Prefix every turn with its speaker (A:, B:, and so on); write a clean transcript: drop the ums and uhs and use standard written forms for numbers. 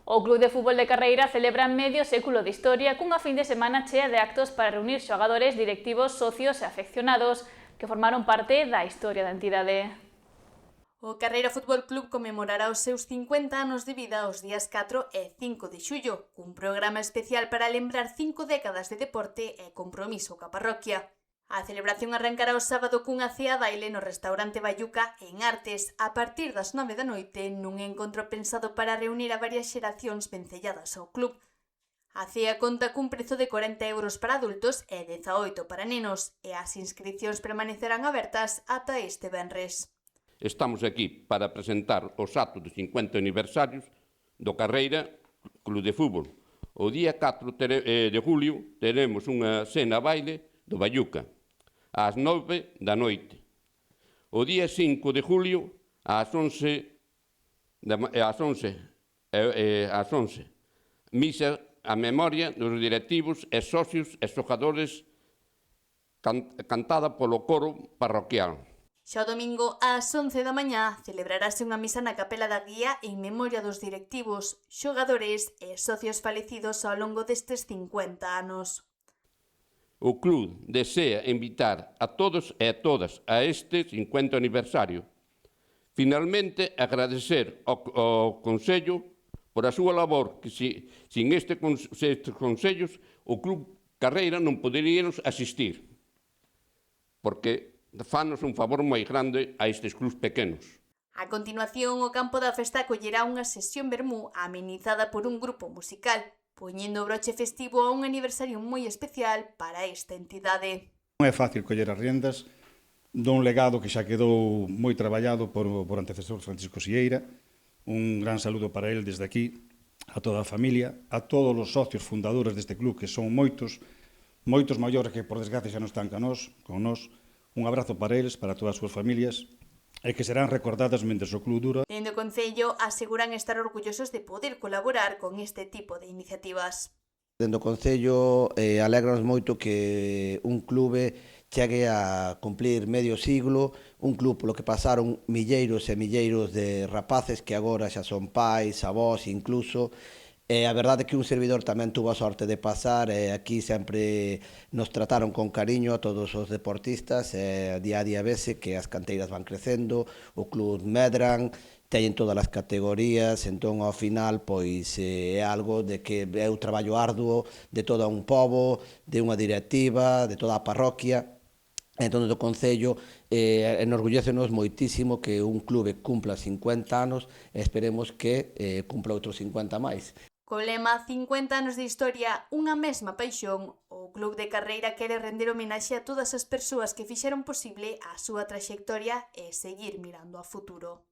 A: O Club de Fútbol de Carreira celebra medio século de historia cunha fin de semana chea de actos para reunir xogadores, directivos, socios e afeccionados que formaron parte da historia da entidade.
B: O Carreira Fútbol Club conmemorará os seus 50 anos de vida os días 4 e 5 de xullo, cun programa especial para lembrar 5 décadas de deporte e compromiso coa parroquia. A celebración arrancará o sábado cunha cea baile no restaurante Bayuca en Artes a partir das 9 da noite nun encontro pensado para reunir a varias xeracións vencelladas ao club. A cea conta cun prezo de 40 euros para adultos e 18 para nenos e as inscricións permanecerán abertas ata este venres.
C: Estamos aquí para presentar os actos de 50 aniversarios do Carreira Club de Fútbol. O día 4 de julio teremos unha cena baile do Bayuca, ás 9 da noite. O día 5 de julio, ás 11, misa a memoria dos directivos e socios e xogadores cantada polo coro parroquial.
B: Xa o domingo, ás 11 da mañá, celebrarase unha misa na Capela da Guía en memoria dos directivos, xogadores e socios falecidos ao longo destes 50 anos.
C: O club desea invitar a todos e a todas a este 50 aniversario. Finalmente, agradecer ao Consello por a súa labor, que sin estes consellos o Club Carreira non poderíamos asistir, porque fanos un favor moi grande a estes clubs pequenos.
B: A continuación, o campo da festa acollerá unha sesión vermú amenizada por un grupo musical, poñendo o broche festivo a un aniversario moi especial para esta entidade.
D: Non é fácil coller as riendas dun legado que xa quedou moi traballado por antecesor Francisco Sieira. Un gran saludo para el desde aquí, a toda a familia, a todos os socios fundadores deste club, que son moitos maiores que por desgracia xa non están con nós. Un abrazo para eles, para todas as súas familias, e que serán recordadas mentres o club dura.
B: Dende o Concello aseguran estar orgullosos de poder colaborar con este tipo de iniciativas.
E: Dende o Concello alégranos moito que un clube chegue a cumplir medio siglo, un club polo que pasaron milleiros e milleiros de rapaces que agora xa son pais, avós incluso. A verdade é que un servidor tamén tuvo a sorte de pasar e aquí sempre nos trataron con cariño a todos os deportistas e día a día vese que as canteiras van crecendo, o club medran, teñen todas as categorías, entón ao final pois é algo de que é un traballo arduo de todo un pobo, de unha directiva, de toda a parroquia. Entón, do Concello, enorgullécenos moitísimo que un clube cumpla 50 anos e esperemos que cumpla outros 50 máis.
B: Co lema 50 anos de historia, unha mesma paixón, o Club de Carreira quere render homenaxe a todas as persoas que fixeron posible a súa traxectoria e seguir mirando ao futuro.